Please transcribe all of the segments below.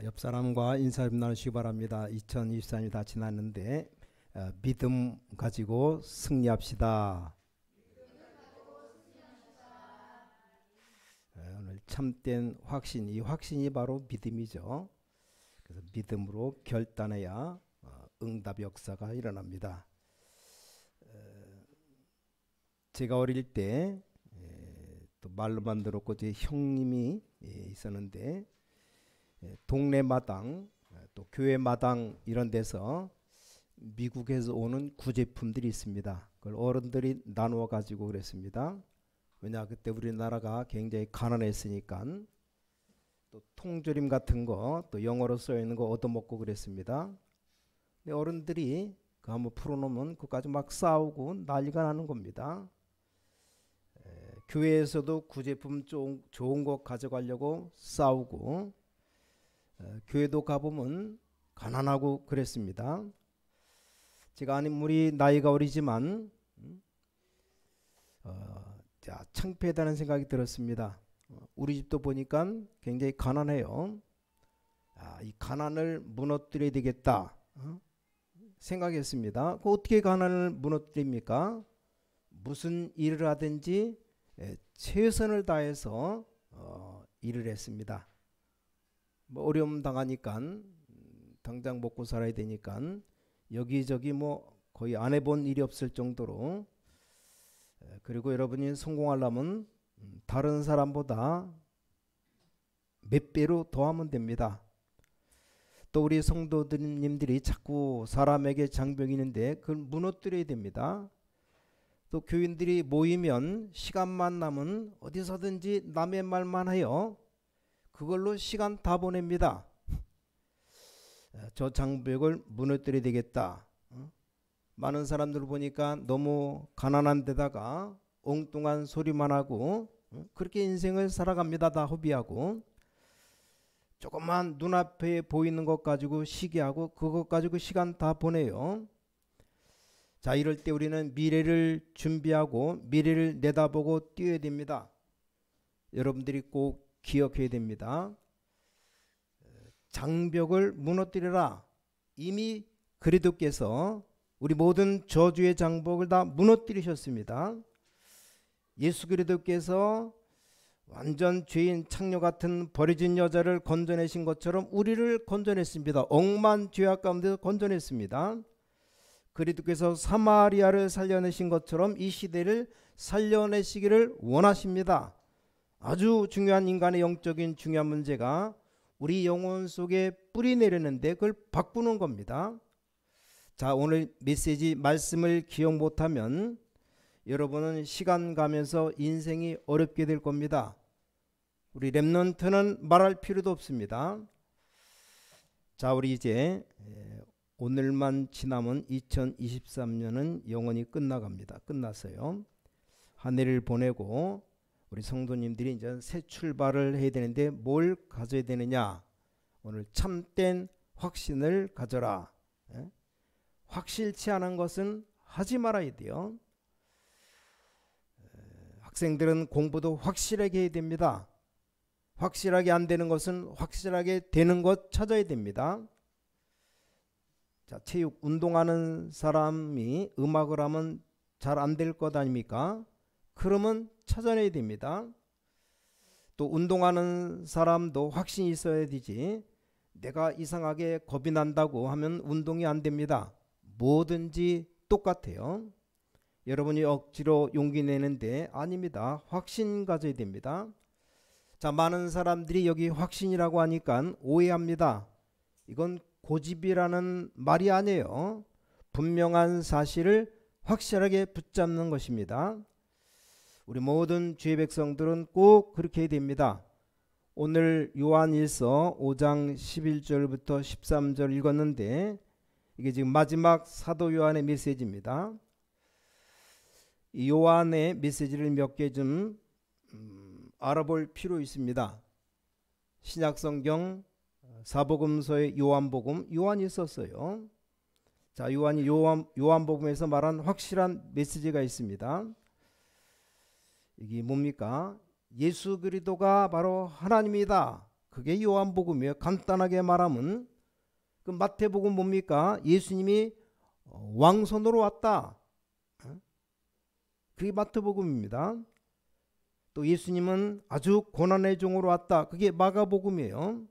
옆 사람과 인사 좀 나누시기 바랍니다. 2024년이 다 지났는데 믿음 가지고 승리합시다. 오늘 참된 확신, 이 확신이 바로 믿음이죠. 그래서 믿음으로 결단해야 응답 역사가 일어납니다. 제가 어릴 때 또 말로만 들었고 제 형님이 있었는데 동네 마당 또 교회 마당 이런 데서 미국에서 오는 구제품들이 있습니다. 그걸 어른들이 나누어 가지고 그랬습니다. 왜냐 그때 우리나라가 굉장히 가난했으니까 또 통조림 같은 거 또 영어로 써 있는 거 얻어먹고 그랬습니다. 근데 어른들이 그거 한번 풀어놓으면 그까지 막 싸우고 난리가 나는 겁니다. 교회에서도 구제품 좋은 거 가져가려고 싸우고 교회도 가보면 가난하고 그랬습니다. 제가 아무리 나이가 어리지만 창피하다는 생각이 들었습니다. 우리 집도 보니까 굉장히 가난해요. 이 가난을 무너뜨려야 되겠다 생각했습니다. 어떻게 가난을 무너뜨립니까? 무슨 일을 하든지 최선을 다해서 일을 했습니다. 뭐 어려움 당하니까 당장 먹고 살아야 되니까 여기저기 뭐 거의 안 해본 일이 없을 정도로. 그리고 여러분이 성공하려면 다른 사람보다 몇 배로 더 하면 됩니다. 또 우리 성도님들이 자꾸 사람에게 장벽이 있는데 그걸 무너뜨려야 됩니다. 또 교인들이 모이면 시간만 남은 어디서든지 남의 말만 해요. 그걸로 시간 다 보냅니다. 저 장벽을 무너뜨려야 되겠다. 많은 사람들 보니까 너무 가난한 데다가 엉뚱한 소리만 하고 그렇게 인생을 살아갑니다. 다 허비하고 조금만 눈앞에 보이는 것 가지고 시기하고 그것 가지고 시간 다 보내요. 자, 이럴 때 우리는 미래를 준비하고 미래를 내다보고 뛰어야 됩니다. 여러분들이 꼭 기억해야 됩니다. 장벽을 무너뜨려라. 이미 그리스도께서 우리 모든 저주의 장벽을 다 무너뜨리셨습니다. 예수 그리스도께서 완전 죄인 창녀 같은 버려진 여자를 건져내신 것처럼 우리를 건져냈습니다. 억만 죄악 가운데서 건져냈습니다. 그리스도께서 사마리아를 살려내신 것처럼 이 시대를 살려내시기를 원하십니다. 아주 중요한 인간의 영적인 중요한 문제가 우리 영혼 속에 뿌리 내리는데 그걸 바꾸는 겁니다. 자, 오늘 메시지 말씀을 기억 못하면 여러분은 시간 가면서 인생이 어렵게 될 겁니다. 우리 렘넌트는 말할 필요도 없습니다. 자, 우리 이제 오늘만 지나면 2023년은 영원히 끝나갑니다. 끝났어요. 한 해를 보내고 우리 성도님들이 이제 새 출발을 해야 되는데 뭘 가져야 되느냐? 오늘 참된 확신을 가져라. 확실치 않은 것은 하지 말아야 돼요. 학생들은 공부도 확실하게 해야 됩니다. 확실하게 안 되는 것은 확실하게 되는 것 찾아야 됩니다. 자, 체육 운동하는 사람이 음악을 하면 잘 안 될 것 아닙니까? 그러면 찾아내야 됩니다. 또 운동하는 사람도 확신이 있어야 되지. 내가 이상하게 겁이 난다고 하면 운동이 안 됩니다. 뭐든지 똑같아요. 여러분이 억지로 용기 내는데 아닙니다. 확신 가져야 됩니다. 자, 많은 사람들이 여기 확신이라고 하니까 오해합니다. 이건 고집이라는 말이 아니에요. 분명한 사실을 확실하게 붙잡는 것입니다. 우리 모든 주의 백성들은 꼭 그렇게 해야 됩니다. 오늘 요한일서 5장 11절부터 13절 읽었는데 이게 지금 마지막 사도 요한의 메시지입니다. 이 요한의 메시지를 몇 개 좀 알아볼 필요 있습니다. 신약성경 사복음서의 요한복음, 요한이 썼어요. 자, 요한이 요한복음에서 말한 확실한 메시지가 있습니다. 이게 뭡니까? 예수 그리스도가 바로 하나님이다. 그게 요한복음이에요. 간단하게 말하면 그 마태복음 뭡니까? 예수님이 왕손으로 왔다. 그게 마태복음입니다. 또 예수님은 아주 고난의 종으로 왔다. 그게 마가복음이에요.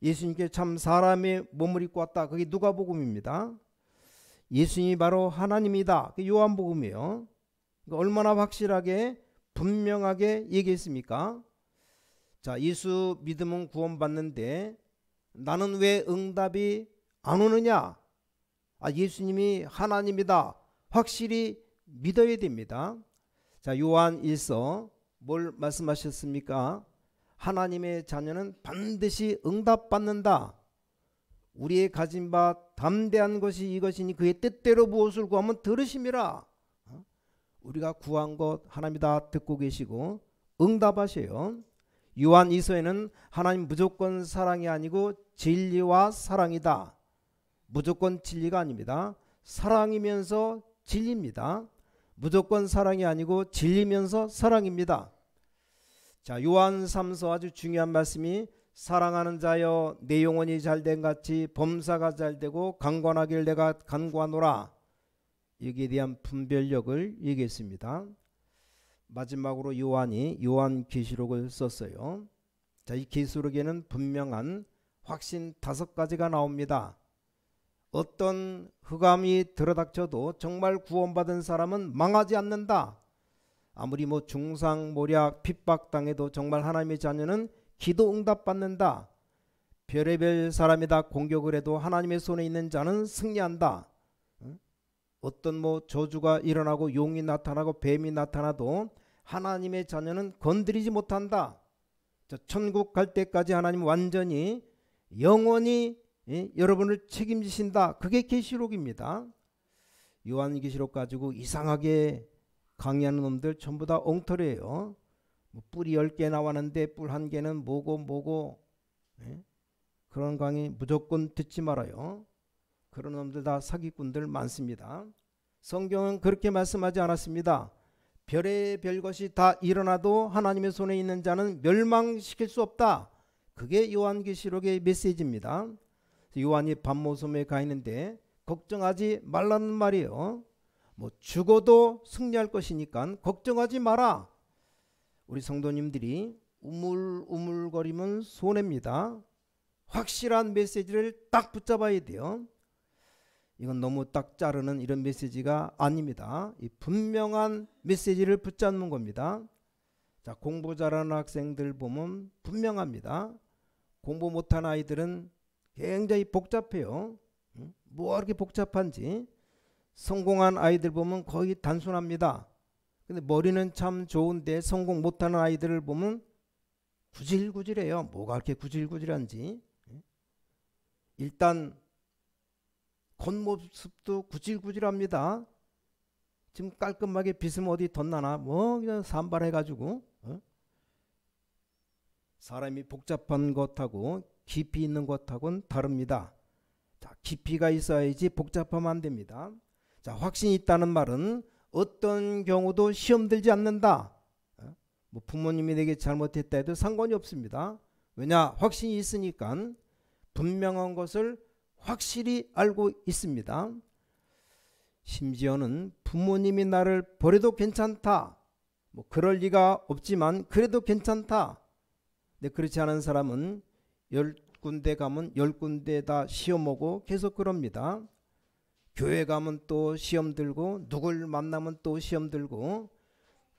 예수님께 참 사람의 몸을 입고 왔다. 그게 누가복음입니다. 예수님이 바로 하나님이다. 그게 요한복음이에요. 그러니까 얼마나 확실하게 분명하게 얘기했습니까? 자, 예수 믿으면 구원받는데 나는 왜 응답이 안 오느냐? 예수님이 하나님이다. 확실히 믿어야 됩니다. 자, 요한 1서 뭘 말씀하셨습니까? 하나님의 자녀는 반드시 응답받는다. 우리의 가진 바 담대한 것이 이것이니 그의 뜻대로 무엇을 구하면 들으심이라. 우리가 구한 것 하나님이 다 듣고 계시고 응답하셔요. 요한 2서에는 하나님 무조건 사랑이 아니고 진리와 사랑이다. 무조건 진리가 아닙니다. 사랑이면서 진리입니다. 무조건 사랑이 아니고 진리면서 사랑입니다. 자, 요한 3서 아주 중요한 말씀이 사랑하는 자여 내 영혼이 잘된 같이 범사가 잘되고 강권하길 내가 간구하노라. 여기에 대한 분별력을 얘기했습니다. 마지막으로 요한이 요한계시록을 썼어요. 자, 이 계시록에는 분명한 확신 5가지가 나옵니다. 어떤 흑암이 들어닥쳐도 정말 구원받은 사람은 망하지 않는다. 아무리 중상모략 핍박당해도 정말 하나님의 자녀는 기도 응답받는다. 별의별 사람이 다 공격을 해도 하나님의 손에 있는 자는 승리한다. 어떤 저주가 일어나고 용이 나타나고 뱀이 나타나도 하나님의 자녀는 건드리지 못한다. 천국 갈 때까지 하나님 완전히 영원히 여러분을 책임지신다. 그게 계시록입니다. 요한계시록 가지고 이상하게 강의하는 놈들 전부 다 엉터리예요. 뿔이 10개 나왔는데 뿔 1개는 뭐고 그런 강의 무조건 듣지 말아요. 그런 놈들 다 사기꾼들 많습니다. 성경은 그렇게 말씀하지 않았습니다. 별의 별 것이 다 일어나도 하나님의 손에 있는 자는 멸망시킬 수 없다. 그게 요한계시록의 메시지입니다. 요한이 밤모섬에 가 있는데 걱정하지 말라는 말이에요. 죽어도 승리할 것이니까 걱정하지 마라. 우리 성도님들이 우물우물거리면 손해입니다. 확실한 메시지를 딱 붙잡아야 돼요. 이건 너무 딱 자르는 이런 메시지가 아닙니다. 이 분명한 메시지를 붙잡는 겁니다. 자, 공부 잘하는 학생들 보면 분명합니다. 공부 못하는 아이들은 굉장히 복잡해요. 뭐가 그렇게 복잡한지. 성공한 아이들 보면 거의 단순합니다. 근데 머리는 참 좋은데 성공 못하는 아이들을 보면 구질구질해요. 뭐가 그렇게 구질구질한지. 일단 겉모습도 구질구질합니다. 지금 깔끔하게 빗으면 어디 덧나나 그냥 산발해가지고. 사람이 복잡한 것하고 깊이 있는 것하고는 다릅니다. 자, 깊이가 있어야지 복잡하면 안 됩니다. 자, 확신이 있다는 말은 어떤 경우도 시험 들지 않는다. 부모님이 내게 잘못했다 해도 상관이 없습니다. 왜냐? 확신이 있으니까 분명한 것을 확실히 알고 있습니다. 심지어는 부모님이 나를 버려도 괜찮다. 그럴 리가 없지만 그래도 괜찮다. 근데 그렇지 않은 사람은 10군데 가면 10군데 다 시험 오고 계속 그럽니다. 교회 가면 또 시험 들고 누굴 만나면 또 시험 들고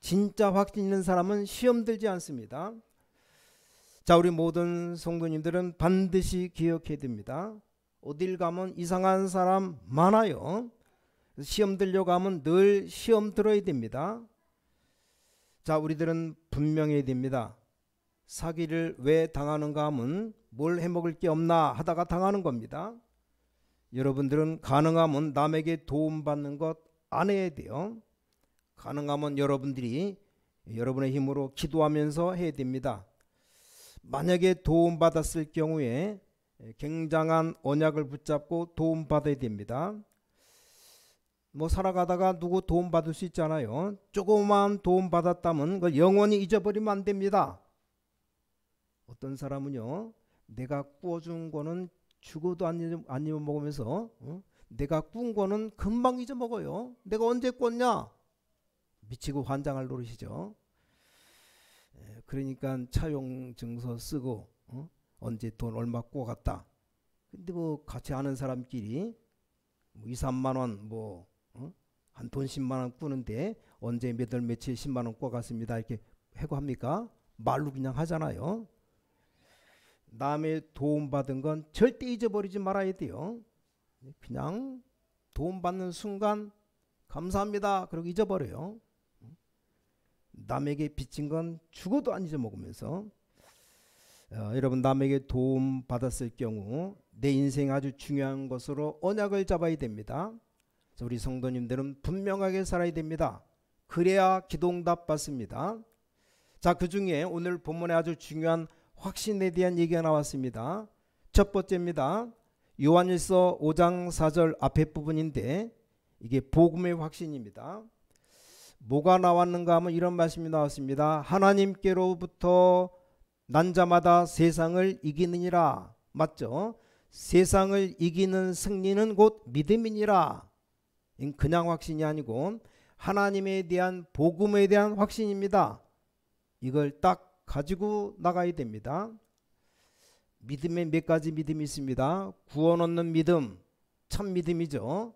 진짜 확신 있는 사람은 시험 들지 않습니다. 자, 우리 모든 성도님들은 반드시 기억해야 됩니다. 어딜 가면 이상한 사람 많아요. 시험 들려고 하면 늘 시험 들어야 됩니다. 자, 우리들은 분명해야 됩니다. 사기를 왜 당하는가 하면 뭘 해먹을 게 없나 하다가 당하는 겁니다. 여러분들은 가능하면 남에게 도움받는 것 안 해야 돼요. 가능하면 여러분들이 여러분의 힘으로 기도하면서 해야 됩니다. 만약에 도움받았을 경우에 굉장한 언약을 붙잡고 도움받아야 됩니다. 살아가다가 누구 도움받을 수 있잖아요. 조그만 도움받았다면 그걸 영원히 잊어버리면 안 됩니다. 어떤 사람은요, 내가 구워준 거는 죽어도 안 잊어먹으면서 내가 구운 거는 금방 잊어먹어요. 내가 언제 구웠냐? 미치고 환장할 노릇이죠. 그러니까 차용 증서 쓰고 언제 돈 얼마 구워갔다. 근데 뭐 같이 아는 사람끼리 뭐 2, 3만 원 뭐 한 돈 10만 원 꾸는데 언제 몇 월 며칠 10만 원 구워갔습니다. 이렇게 해고합니까? 말로 그냥 하잖아요. 남의 도움받은 건 절대 잊어버리지 말아야 돼요. 그냥 도움받는 순간 감사합니다. 그러고 잊어버려요. 남에게 빚진 건 죽어도 안 잊어먹으면서 여러분 남에게 도움 받았을 경우 내 인생 아주 중요한 것으로 언약을 잡아야 됩니다. 우리 성도님들은 분명하게 살아야 됩니다. 그래야 기도응답 받습니다. 자, 그 중에 오늘 본문에 아주 중요한 확신에 대한 얘기가 나왔습니다. 첫 번째입니다. 요한일서 5장 4절 앞에 부분인데 이게 복음의 확신입니다. 뭐가 나왔는가 하면 이런 말씀이 나왔습니다. 하나님께로부터 난 자마다 세상을 이기느니라. 맞죠? 세상을 이기는 승리는 곧 믿음이니라. 그냥 확신이 아니고 하나님에 대한 복음에 대한 확신입니다. 이걸 딱 가지고 나가야 됩니다. 믿음에 몇 가지 믿음이 있습니다. 구원 얻는 믿음, 참 믿음이죠.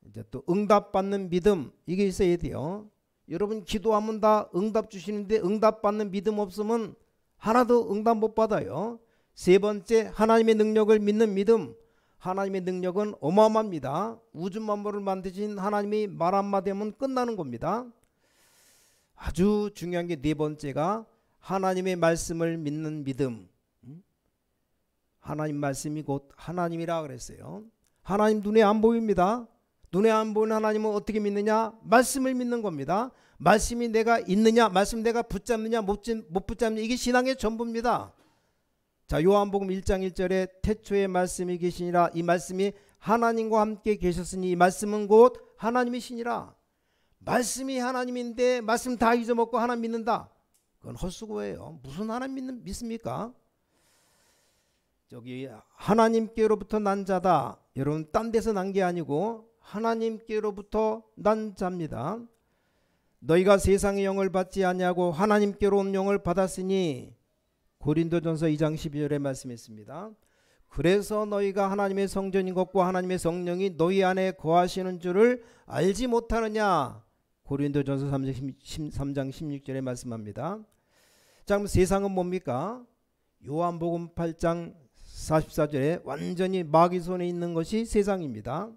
이제 또 응답받는 믿음, 이게 있어야 돼요. 여러분 기도하면 다 응답 주시는데 응답받는 믿음 없으면 하나도 응답 못 받아요. 세 번째, 하나님의 능력을 믿는 믿음. 하나님의 능력은 어마어마합니다. 우주 만물을 만드신 하나님이 말 한마디 하면 끝나는 겁니다. 아주 중요한 게 네 번째가 하나님의 말씀을 믿는 믿음. 하나님 말씀이 곧 하나님이라 그랬어요. 하나님 눈에 안 보입니다. 눈에 안 보이는 하나님은 어떻게 믿느냐? 말씀을 믿는 겁니다. 말씀이 내가 있느냐, 말씀 내가 붙잡느냐 못 붙잡느냐, 이게 신앙의 전부입니다. 자, 요한복음 1장 1절에 태초에 말씀이 계시니라. 이 말씀이 하나님과 함께 계셨으니 이 말씀은 곧 하나님이시니라. 말씀이 하나님인데 말씀 다 잊어먹고 하나님 믿는다. 그건 헛수고예요. 무슨 하나님 믿습니까? 저기 하나님께로부터 난 자다. 여러분 딴 데서 난 게 아니고 하나님께로부터 난 자입니다. 너희가 세상의 영을 받지 아니하고 하나님께로 온 영을 받았으니 고린도전서 2장 12절에 말씀했습니다. 그래서 너희가 하나님의 성전인 것과 하나님의 성령이 너희 안에 거하시는 줄을 알지 못하느냐. 고린도전서 3장 16절에 말씀합니다. 자, 그럼 세상은 뭡니까? 요한복음 8장 44절에 완전히 마귀 손에 있는 것이 세상입니다.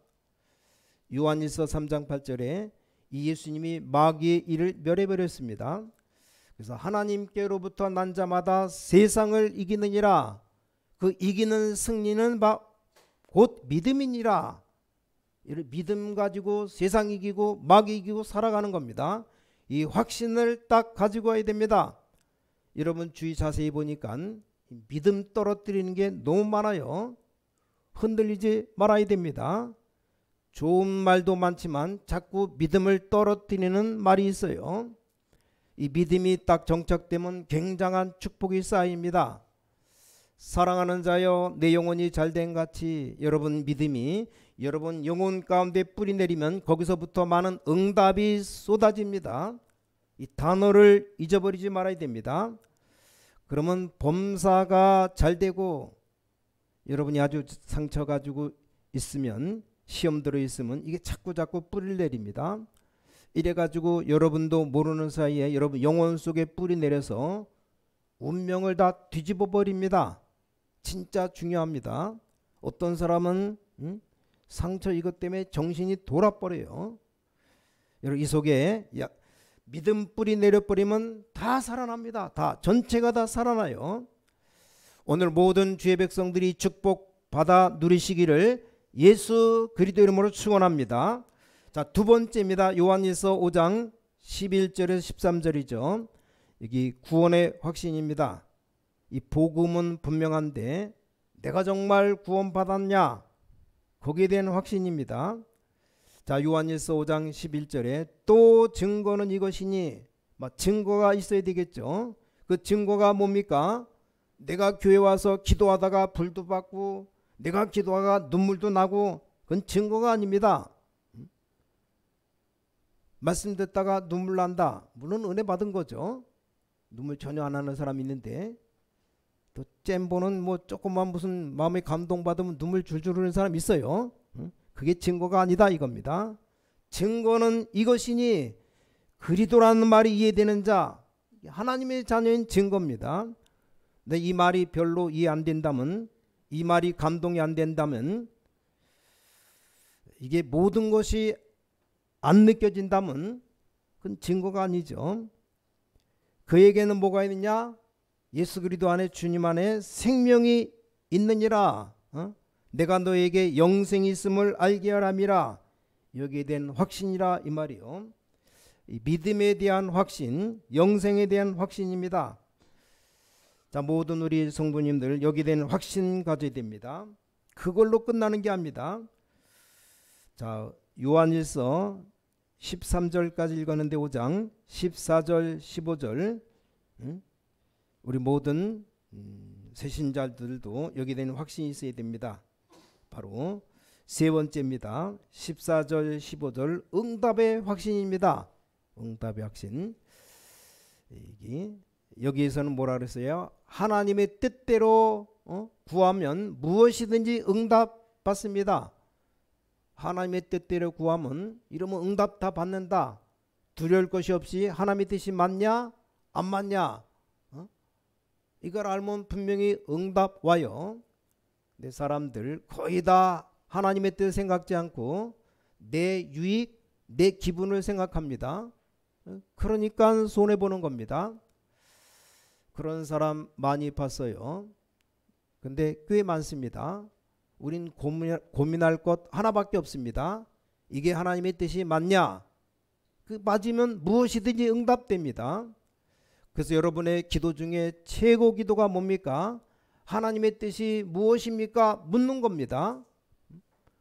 요한일서 3장 8절에 이 예수님이 마귀의 일을 멸해버렸습니다. 그래서 하나님께로부터 난 자마다 세상을 이기느니라. 그 이기는 승리는 곧 믿음이니라. 믿음 가지고 세상 이기고 마귀 이기고 살아가는 겁니다. 이 확신을 딱 가지고 와야 됩니다. 여러분 주위 자세히 보니까 믿음 떨어뜨리는 게 너무 많아요. 흔들리지 말아야 됩니다. 좋은 말도 많지만 자꾸 믿음을 떨어뜨리는 말이 있어요. 이 믿음이 딱 정착되면 굉장한 축복이 쌓입니다. 사랑하는 자여 내 영혼이 잘된 같이 여러분 믿음이 여러분 영혼 가운데 뿌리 내리면 거기서부터 많은 응답이 쏟아집니다. 이 단어를 잊어버리지 말아야 됩니다. 그러면 범사가 잘 되고 여러분이 아주 상처 가지고 있으면 시험 들어 있으면 이게 자꾸 뿌리를 내립니다. 이래가지고 여러분도 모르는 사이에 여러분 영혼 속에 뿌리 내려서 운명을 다 뒤집어 버립니다. 진짜 중요합니다. 어떤 사람은 상처 이것 때문에 정신이 돌아버려요. 여러분 이 속에 믿음 뿌리 내려버리면 다 살아납니다. 다 전체가 다 살아나요. 오늘 모든 주의 백성들이 축복 받아 누리시기를 예수 그리스도 이름으로 축원합니다. 자, 두 번째입니다. 요한일서 5장 11절에서 13절이죠. 여기 구원의 확신입니다. 이 복음은 분명한데 내가 정말 구원받았냐? 거기에 대한 확신입니다. 자, 요한일서 5장 11절에 또 증거는 이것이니, 증거가 있어야 되겠죠. 그 증거가 뭡니까? 내가 교회 와서 기도하다가 불도 받고 내가 기도하다가 눈물도 나고 그건 증거가 아닙니다. 말씀 듣다가 눈물 난다. 물론 은혜 받은 거죠. 눈물 전혀 안 하는 사람이 있는데 또 잼보는 뭐 조금만 무슨 마음에 감동받으면 눈물 줄줄 흐르는 사람 있어요. 그게 증거가 아니다 이겁니다. 증거는 이것이니 그리스도라는 말이 이해되는 자, 하나님의 자녀인 증거입니다. 근데 이 말이 별로 이해 안 된다면, 이 말이 감동이 안 된다면, 이게 모든 것이 안 느껴진다면 그건 증거가 아니죠. 그에게는 뭐가 있느냐? 예수 그리스도 안에 주님 안에 생명이 있느니라. 내가 너에게 영생이 있음을 알게 하람이라. 여기에 대한 확신이라 이 말이요. 이 믿음에 대한 확신, 영생에 대한 확신입니다. 자, 모든 우리 성도님들 여기에 대한 확신 가져야 됩니다. 그걸로 끝나는 게 아닙니다. 자, 요한일서 13절까지 읽었는데 5장 14절 15절 우리 모든 새신자들도 여기에 대한 확신이 있어야 됩니다. 바로 세 번째입니다. 14절 15절 응답의 확신입니다. 응답의 확신. 여기에서는 뭐라 그랬어요? 하나님의 뜻대로 구하면 무엇이든지 응답 받습니다. 하나님의 뜻대로 구하면 이러면 응답 다 받는다. 두려울 것이 없이 하나님의 뜻이 맞냐 안 맞냐 이걸 알면 분명히 응답 와요. 근데 사람들 거의 다 하나님의 뜻을 생각지 않고 내 유익, 내 기분을 생각합니다. 그러니까 손해보는 겁니다. 그런 사람 많이 봤어요. 근데 꽤 많습니다. 우린 고민할 것 하나밖에 없습니다. 이게 하나님의 뜻이 맞냐? 그 맞으면 무엇이든지 응답됩니다. 그래서 여러분의 기도 중에 최고 기도가 뭡니까? 하나님의 뜻이 무엇입니까? 묻는 겁니다.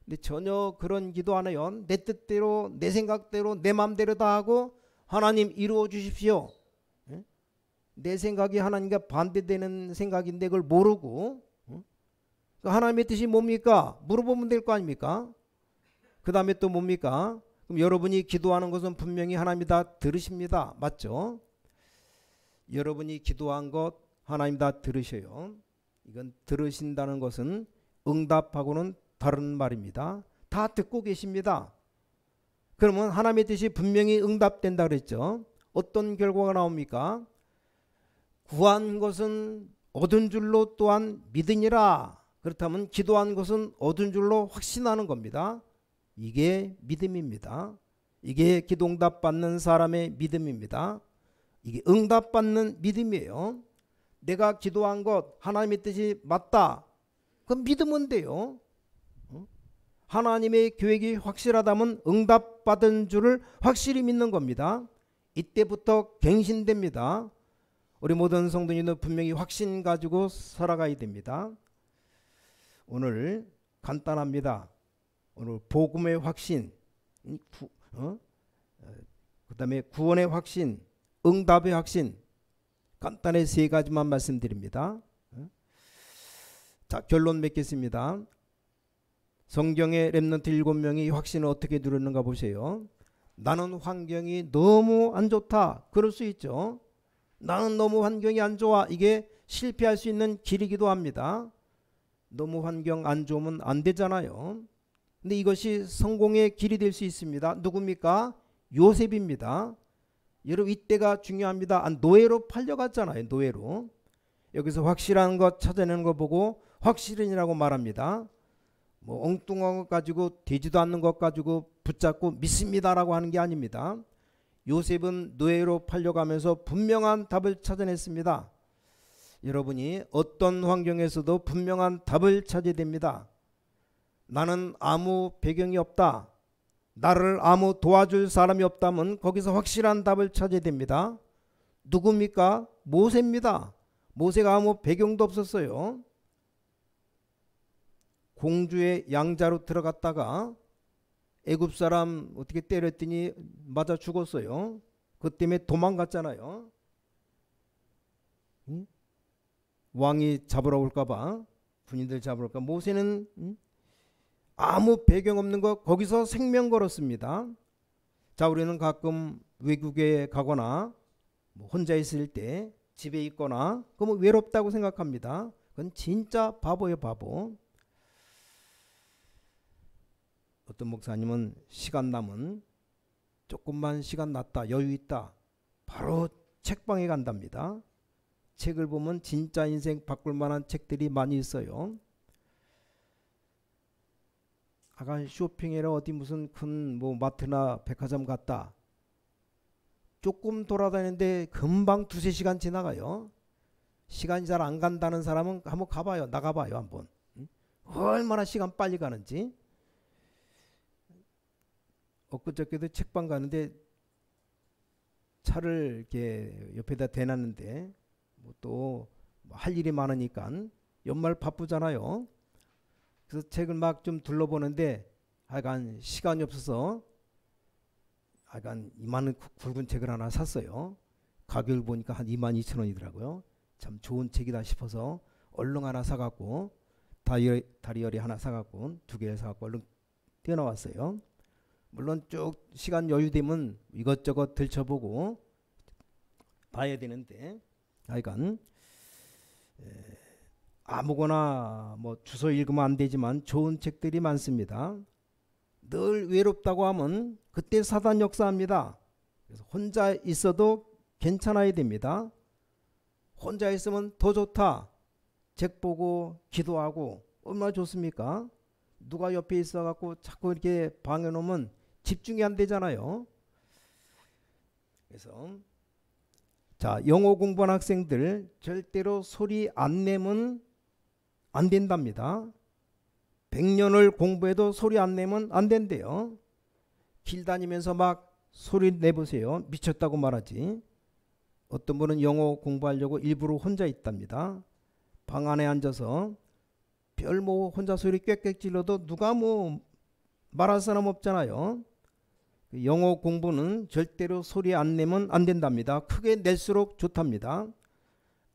근데 전혀 그런 기도 안 해요. 내 뜻대로, 내 생각대로, 내 마음대로 다 하고 하나님 이루어 주십시오. 내 생각이 하나님과 반대되는 생각인데 그걸 모르고 하나님의 뜻이 뭡니까? 물어보면 될 거 아닙니까? 그 다음에 또 뭡니까? 그럼 여러분이 기도하는 것은 분명히 하나님이 다 들으십니다. 맞죠? 여러분이 기도한 것 하나님 다 들으셔요. 이건 들으신다는 것은 응답하고는 다른 말입니다. 다 듣고 계십니다. 그러면 하나님의 뜻이 분명히 응답된다 그랬죠. 어떤 결과가 나옵니까? 구한 것은 얻은 줄로 또한 믿으니라. 그렇다면 기도한 것은 얻은 줄로 확신하는 겁니다. 이게 믿음입니다. 이게 기도 응답 받는 사람의 믿음입니다. 이게 응답 받는 믿음이에요. 내가 기도한 것 하나님의 뜻이 맞다. 그럼 믿으면 돼요. 하나님의 계획이 확실하다면 응답 받은 줄을 확실히 믿는 겁니다. 이때부터 갱신됩니다. 우리 모든 성도님들 분명히 확신 가지고 살아가야 됩니다. 오늘 간단합니다. 오늘 복음의 확신, 그 다음에 구원의 확신, 응답의 확신, 간단히 세 가지만 말씀드립니다. 자, 결론 맺겠습니다. 성경의 렘넌트 7명이 확신을 어떻게 누렸는가 보세요. 나는 환경이 너무 안 좋다. 그럴 수 있죠. 나는 너무 환경이 안 좋아. 이게 실패할 수 있는 길이기도 합니다. 너무 환경 안 좋으면 안 되잖아요. 근데 이것이 성공의 길이 될 수 있습니다. 누굽니까? 요셉입니다. 여러분 이때가 중요합니다. 노예로 팔려갔잖아요. 노예로. 여기서 확실한 것 찾아내는 거 보고 확실이라고 말합니다. 뭐 엉뚱한 것 가지고 되지도 않는 것 가지고 붙잡고 믿습니다라고 하는 게 아닙니다. 요셉은 노예로 팔려가면서 분명한 답을 찾아냈습니다. 여러분이 어떤 환경에서도 분명한 답을 찾아야 됩니다. 나는 아무 배경이 없다. 나를 아무 도와줄 사람이 없다면 거기서 확실한 답을 찾아야 됩니다. 누굽니까? 모세입니다. 모세가 아무 배경도 없었어요. 공주의 양자로 들어갔다가 애굽 사람 어떻게 때렸더니 맞아 죽었어요. 그것 때문에 도망갔잖아요. 왕이 잡으러 올까봐, 군인들 잡으러 올까. 모세는 아무 배경 없는 거 거기서 생명 걸었습니다. 자, 우리는 가끔 외국에 가거나 뭐 혼자 있을 때 집에 있거나 그러면 외롭다고 생각합니다. 그건 진짜 바보예요, 바보. 어떤 목사님은 시간 남은, 조금만 시간 났다, 여유 있다, 바로 책방에 간답니다. 책을 보면 진짜 인생 바꿀 만한 책들이 많이 있어요. 아까 쇼핑이라 어디 무슨 큰 뭐 마트나 백화점 갔다, 조금 돌아다니는데 금방 두세 시간 지나가요. 시간이 잘 안 간다는 사람은 한번 가봐요. 나가봐요 한번. 얼마나 시간 빨리 가는지. 엊그저께도 책방 가는데 차를 이렇게 옆에다 대놨는데 뭐 또 할 일이 많으니까 연말 바쁘잖아요. 그래서 책을 막 좀 둘러보는데 하여간 시간이 없어서 하여간 이만한 굵은 책을 하나 샀어요. 가격을 보니까 한 22,000원이더라고요. 참 좋은 책이다 싶어서 얼른 하나 사갖고 다리열이 하나 사갖고 2개 사갖고 얼른 뛰어나왔어요. 물론 쭉 시간 여유 되면 이것저것 들춰보고 봐야 되는데 하여간 아무거나 뭐 주소 읽으면 안 되지만 좋은 책들이 많습니다. 늘 외롭다고 하면 그때 사단 역사합니다. 그래서 혼자 있어도 괜찮아야 됩니다. 혼자 있으면 더 좋다. 책 보고 기도하고 얼마나 좋습니까? 누가 옆에 있어갖고 자꾸 이렇게 방해놓으면 집중이 안 되잖아요. 그래서 자, 영어 공부하는 학생들 절대로 소리 안 내면 안 된답니다. 100년을 공부해도 소리 안 내면 안 된대요. 길 다니면서 막 소리 내보세요. 미쳤다고 말하지. 어떤 분은 영어 공부하려고 일부러 혼자 있답니다. 방 안에 앉아서 별 뭐 혼자 소리 꽥꽥 질러도 누가 뭐 말할 사람 없잖아요. 영어 공부는 절대로 소리 안 내면 안 된답니다. 크게 낼수록 좋답니다.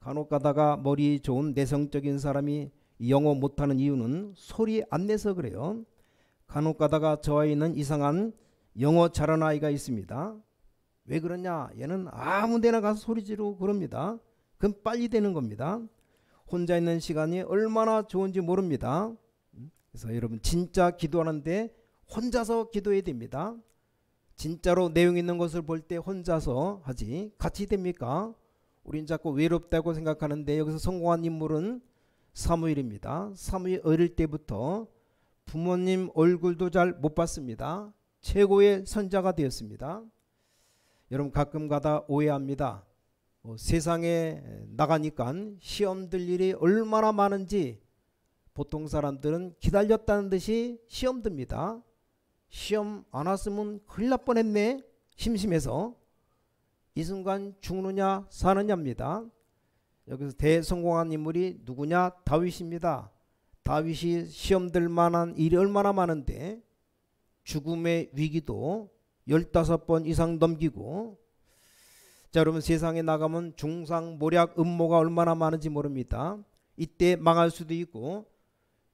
간혹 가다가 머리 좋은 내성적인 사람이 영어 못하는 이유는 소리 안 내서 그래요. 간혹 가다가 저 아이는 이상한 영어 잘하는 아이가 있습니다. 왜 그러냐? 얘는 아무 데나 가서 소리 지르고 그럽니다. 그럼 빨리 되는 겁니다. 혼자 있는 시간이 얼마나 좋은지 모릅니다. 그래서 여러분 진짜 기도하는데 혼자서 기도해야 됩니다. 진짜로 내용 있는 것을 볼 때 혼자서 하지 같이 됩니까? 우린 자꾸 외롭다고 생각하는데 여기서 성공한 인물은 사무엘입니다. 사무엘 어릴 때부터 부모님 얼굴도 잘 못 봤습니다. 최고의 선자가 되었습니다. 여러분 가끔 가다 오해합니다. 세상에 나가니까 시험 들 일이 얼마나 많은지 보통 사람들은 기다렸다는 듯이 시험 듭니다. 시험 안 왔으면 큰일 날 뻔했네. 심심해서. 이 순간 죽느냐 사느냐입니다. 여기서 대성공한 인물이 누구냐? 다윗입니다. 다윗이 시험 들 만한 일이 얼마나 많은데 죽음의 위기도 15번 이상 넘기고, 자 여러분 세상에 나가면 중상 모략 음모가 얼마나 많은지 모릅니다. 이때 망할 수도 있고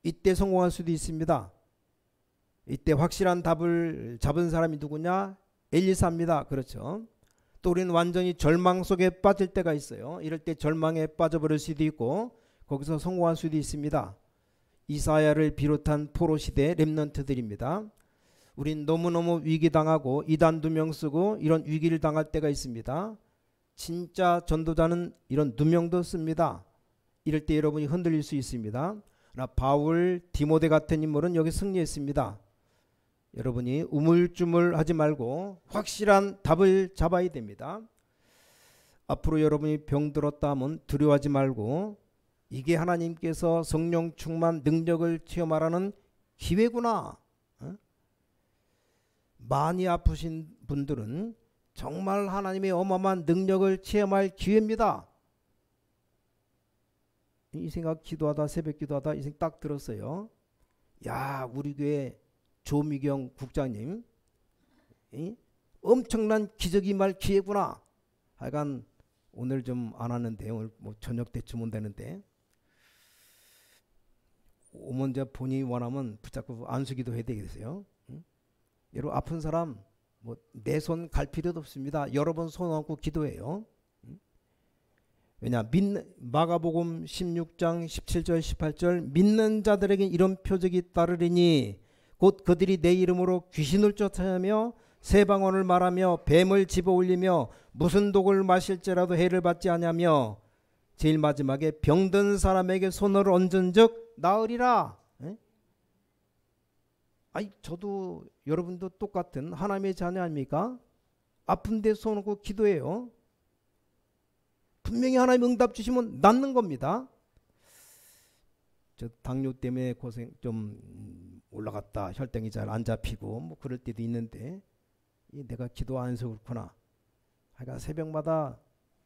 이때 성공할 수도 있습니다. 이때 확실한 답을 잡은 사람이 누구냐? 엘리사입니다. 그렇죠. 또 우리는 완전히 절망 속에 빠질 때가 있어요. 이럴 때 절망에 빠져버릴 수도 있고 거기서 성공할 수도 있습니다. 이사야를 비롯한 포로시대 렘넌트들입니다. 우린 너무너무 위기당하고 이단 2명 쓰고 이런 위기를 당할 때가 있습니다. 진짜 전도자는 이런 누명도 씁니다. 이럴 때 여러분이 흔들릴 수 있습니다. 그러나 바울, 디모데 같은 인물은 여기 승리했습니다. 여러분이 우물쭈물하지 말고 확실한 답을 잡아야 됩니다. 앞으로 여러분이 병들었다 하면 두려워하지 말고 이게 하나님께서 성령 충만 능력을 체험하라는 기회구나. 많이 아프신 분들은 정말 하나님의 어마어마한 능력을 체험할 기회입니다. 이 생각 기도하다 새벽 기도하다 이 생각 딱 들었어요. 야, 우리 교회 조미경 국장님 엄청난 기적이 말 기회구나. 하여간 오늘 좀 안 왔는데 오늘 뭐 저녁 때쯤 온다는데 오면 이제 본인이 원하면 붙잡고 안수기도 해야 되겠어요. 응? 여러분 아픈 사람 뭐 내 손 갈 필요도 없습니다. 여러 번 손 얹고 기도해요. 응? 왜냐 마가복음 16장 17절 18절 믿는 자들에게 이런 표적이 따르리니 곧 그들이 내 이름으로 귀신을 쫓아내며 새 방언을 말하며 뱀을 집어올리며 무슨 독을 마실지라도 해를 받지 아니하며 제일 마지막에 병든 사람에게 손을 얹은즉 나으리라. 에? 아니 저도 여러분도 똑같은 하나님의 자녀 아닙니까? 아픈데 손 얹고 기도해요. 분명히 하나님 응답 주시면 낫는 겁니다. 저 당뇨 때문에 고생 좀 올라갔다 혈당이 잘 안 잡히고 뭐 그럴 때도 있는데 내가 기도 안 해서 그렇구나. 하여간 새벽마다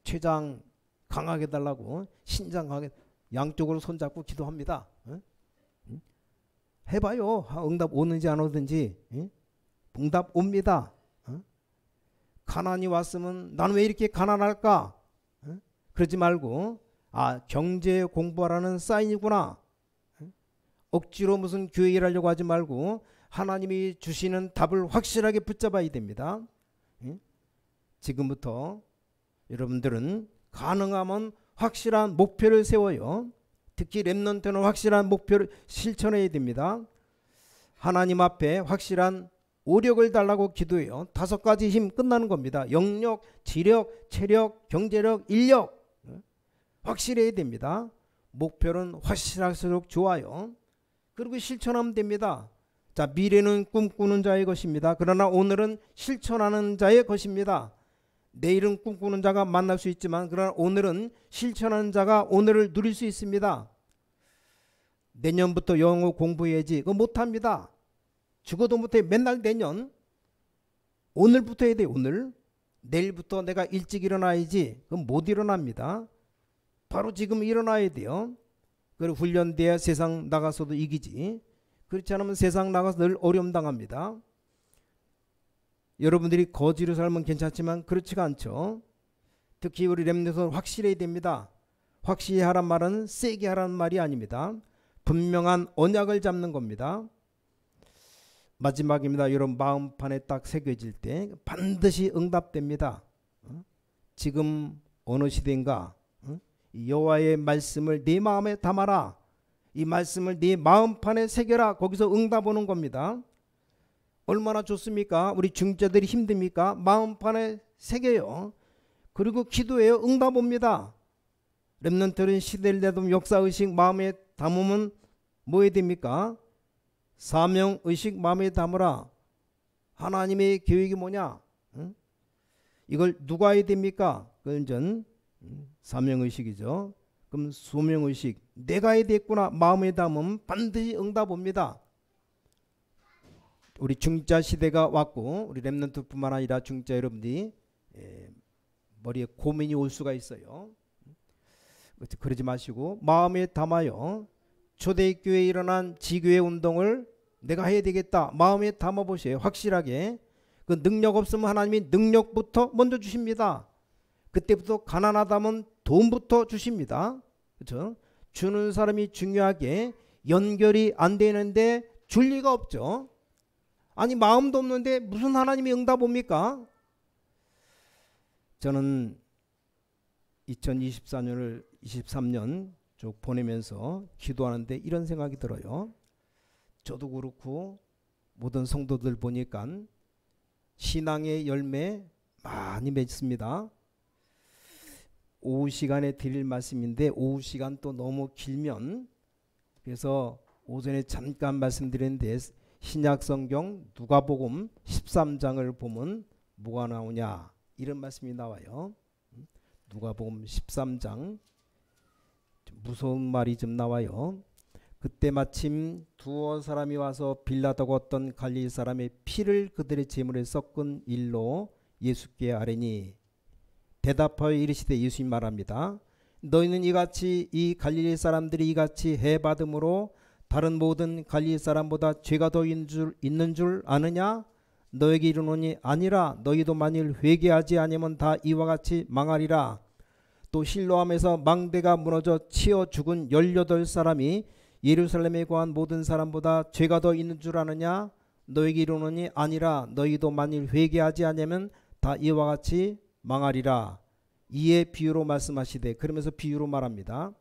췌장 강하게 달라고 신장 강하게 양쪽으로 손잡고 기도합니다. 응? 해봐요. 응답 오는지 안 오든지. 응? 응답 옵니다. 응? 가난이 왔으면 나는 왜 이렇게 가난할까? 응? 그러지 말고 경제 공부하라는 사인이구나. 응? 억지로 무슨 교회 일하려고 하지 말고 하나님이 주시는 답을 확실하게 붙잡아야 됩니다. 응? 지금부터 여러분들은 가능하면 확실한 목표를 세워요. 특히 렘넌트는 확실한 목표를 실천해야 됩니다. 하나님 앞에 확실한 오력을 달라고 기도해요. 5가지 힘 끝나는 겁니다. 영력, 지력, 체력, 경제력, 인력 확실해야 됩니다. 목표는 확실할수록 좋아요. 그리고 실천하면 됩니다. 자, 미래는 꿈꾸는 자의 것입니다. 그러나 오늘은 실천하는 자의 것입니다. 내일은 꿈꾸는 자가 만날 수 있지만 그러나 오늘은 실천하는 자가 오늘을 누릴 수 있습니다. 내년부터 영어 공부해야지. 그거 못합니다. 죽어도 못해. 맨날 내년. 오늘부터 해야 돼. 오늘. 내일부터 내가 일찍 일어나야지. 그럼 못 일어납니다. 바로 지금 일어나야 돼요. 그리고 훈련돼야 세상 나가서도 이기지. 그렇지 않으면 세상 나가서 늘 어려움 당합니다. 여러분들이 거지로 살면 괜찮지만 그렇지가 않죠. 특히 우리 렘넌트는 확실해야 됩니다. 확실히 하란 말은 세게 하라는 말이 아닙니다. 분명한 언약을 잡는 겁니다. 마지막입니다. 여러분 마음판에 딱 새겨질 때 반드시 응답됩니다. 지금 어느 시대인가 여호와의 말씀을 네 마음에 담아라. 이 말씀을 네 마음판에 새겨라. 거기서 응답 오는 겁니다. 얼마나 좋습니까? 우리 중자들이 힘듭니까? 마음판에 새겨요. 그리고 기도해요. 응답 옵니다. 렘넌트는 시대를 내도 역사의식 마음에 담으면 뭐 해야 됩니까? 사명의식 마음에 담으라. 하나님의 계획이 뭐냐? 응? 이걸 누가 해야 됩니까? 그건 전 사명의식이죠. 그럼 소명의식 내가 해야 되겠구나. 마음에 담으면 반드시 응답 옵니다. 우리 중자 시대가 왔고 우리 렘넌트뿐만 아니라 중자 여러분들이 머리에 고민이 올 수가 있어요. 그러지 마시고 마음에 담아요. 초대교회에 일어난 지교회 운동을 내가 해야 되겠다. 마음에 담아보세요. 확실하게. 그 능력 없으면 하나님이 능력부터 먼저 주십니다. 그때부터 가난하다면 돈부터 주십니다. 그렇죠? 주는 사람이 중요하게 연결이 안 되는데 줄 리가 없죠. 아니 마음도 없는데 무슨 하나님이 응답 옵니까? 저는 2024년을 23년 쭉 보내면서 기도하는데 이런 생각이 들어요. 저도 그렇고 모든 성도들 보니까 신앙의 열매 많이 맺습니다. 오후 시간에 드릴 말씀인데 오후 시간 또 너무 길면 그래서 오전에 잠깐 말씀드렸는데 신약성경 누가복음 13장을 보면 뭐가 나오냐 이런 말씀이 나와요. 누가복음 13장 무서운 말이 좀 나와요. 그때 마침 두어 사람이 와서 빌라도가 어떤 갈릴리 사람의 피를 그들의 제물에 섞은 일로 예수께 아뢰니 대답하여 이르시되 예수님 말합니다. 너희는 이같이 이 갈릴리 사람들이 이같이 해받음으로 다른 모든 갈릴리 사람보다 죄가 더 있는 줄 아느냐? 너에게 이르노니 아니라 너희도 만일 회개하지 아니면 다 이와 같이 망하리라. 또 실로암에서 망대가 무너져 치어 죽은 18사람이 예루살렘에 거한 모든 사람보다 죄가 더 있는 줄 아느냐? 너에게 이르노니 아니라 너희도 만일 회개하지 않으면 다 이와 같이 망하리라. 이에 비유로 말씀하시되, 그러면서 비유로 말합니다.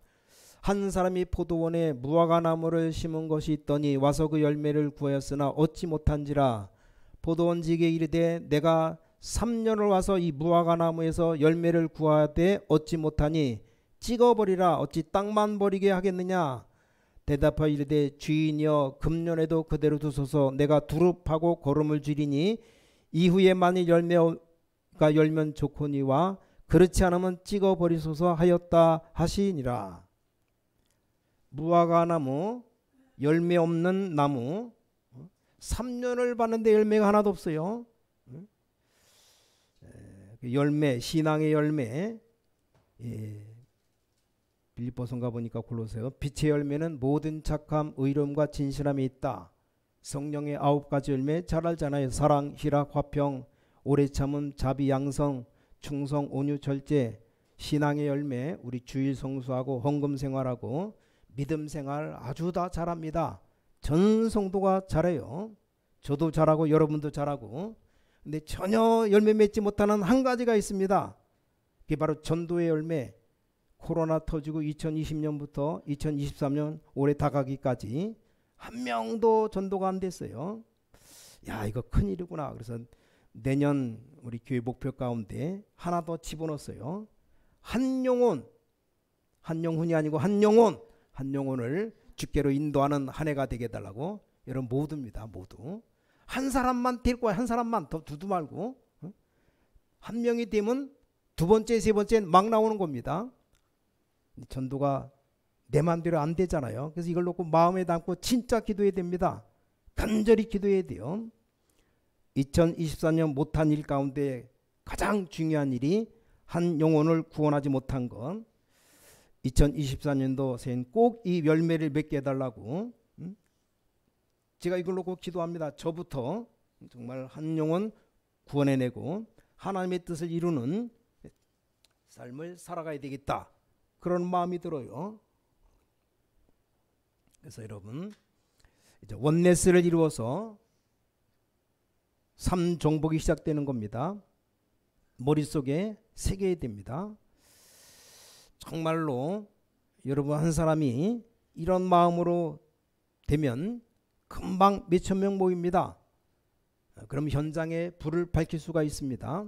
한 사람이 포도원에 무화과나무를 심은 것이 있더니 와서 그 열매를 구하였으나 얻지 못한지라. 포도원지기에 이르되 내가 3년을 와서 이 무화과나무에서 열매를 구하되 얻지 못하니 찍어버리라. 어찌 땅만 버리게 하겠느냐. 대답하여 이르되 주인이여 금년에도 그대로 두소서. 내가 두릅하고 거름을 줄이니 이후에 만일 열매가 열면 좋거니와 그렇지 않으면 찍어버리소서 하였다 하시니라. 무화과나무, 열매 없는 나무, 3년을 봤는데 열매가 하나도 없어요. 열매, 신앙의 열매. 빌립보서인가 보니까 골로새요. 빛의 열매는 모든 착함, 의로움과 진실함이 있다. 성령의 9가지 열매 잘 알잖아요. 사랑, 희락, 화평, 오래 참음, 자비, 양성, 충성, 온유, 절제. 신앙의 열매, 우리 주일 성수하고 헌금 생활하고 믿음 생활 아주 다 잘합니다. 전 성도가 잘해요. 저도 잘하고 여러분도 잘하고. 근데 전혀 열매 맺지 못하는 한 가지가 있습니다. 그게 바로 전도의 열매. 코로나 터지고 2020년부터 2023년 올해 다가기까지 한 명도 전도가 안 됐어요. 야, 이거 큰일이구나. 그래서 내년 우리 교회 목표 가운데 하나 더 집어넣었어요. 한 영혼이 아니고 한 영혼을 주께로 인도하는 한 해가 되게 해달라고. 여러분 모두입니다. 모두. 한 사람만 될 거야. 한 사람만. 더 두두 말고. 한 명이 되면 두 번째, 세 번째는 막 나오는 겁니다. 전도가 내 마음대로 안 되잖아요. 그래서 이걸 놓고 마음에 담고 진짜 기도해야 됩니다. 간절히 기도해야 돼요. 2024년 못한 일 가운데 가장 중요한 일이 한 영혼을 구원하지 못한 것. 2024년도 새해는 꼭 이 열매를 맺게 해달라고. 제가 이걸 놓고 기도합니다. 저부터 정말 한 영혼 구원해내고 하나님의 뜻을 이루는 삶을 살아가야 되겠다. 그런 마음이 들어요. 그래서 여러분 이제 원네스를 이루어서 3정복이 시작되는 겁니다. 머릿속에 새겨야 됩니다. 정말로 여러분 한 사람이 이런 마음으로 되면 금방 몇천 명 모입니다. 그럼 현장에 불을 밝힐 수가 있습니다.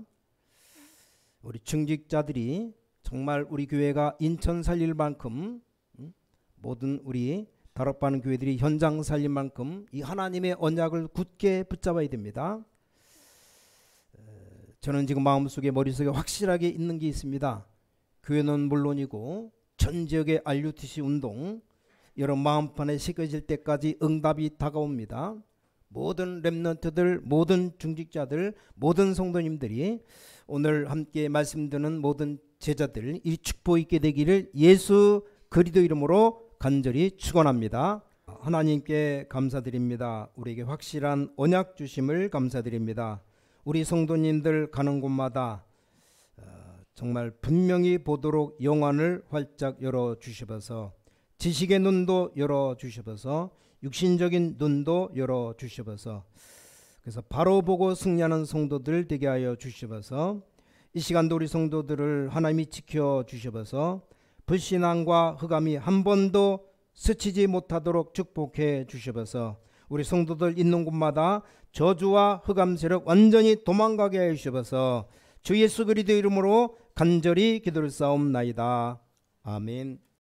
우리 중직자들이 정말 우리 교회가 인천 살릴 만큼 모든 우리 다락방 교회들이 현장 살릴 만큼 이 하나님의 언약을 굳게 붙잡아야 됩니다. 저는 지금 마음속에 머릿속에 확실하게 있는 게 있습니다. 교회는 물론이고 전 지역의 RUTC 운동 여러분 마음판에 새겨질 때까지 응답이 다가옵니다. 모든 렘넌트들, 모든 중직자들, 모든 성도님들이 오늘 함께 말씀 듣는 모든 제자들 이 축복 있게 되기를 예수 그리스도 이름으로 간절히 축원합니다. 하나님께 감사드립니다. 우리에게 확실한 언약 주심을 감사드립니다. 우리 성도님들 가는 곳마다 정말 분명히 보도록 영안을 활짝 열어주시어서 지식의 눈도 열어주시어서 육신적인 눈도 열어주시어서 그래서 바로 보고 승리하는 성도들 되게 하여 주시어서 이 시간도 우리 성도들을 하나님이 지켜주시어서 불신앙과 흑암이 한 번도 스치지 못하도록 축복해 주시어서 우리 성도들 있는 곳마다 저주와 흑암 세력 완전히 도망가게 해 주시어서 주 예수 그리스도 이름으로 간절히 기도를 싸움나이다. 아멘.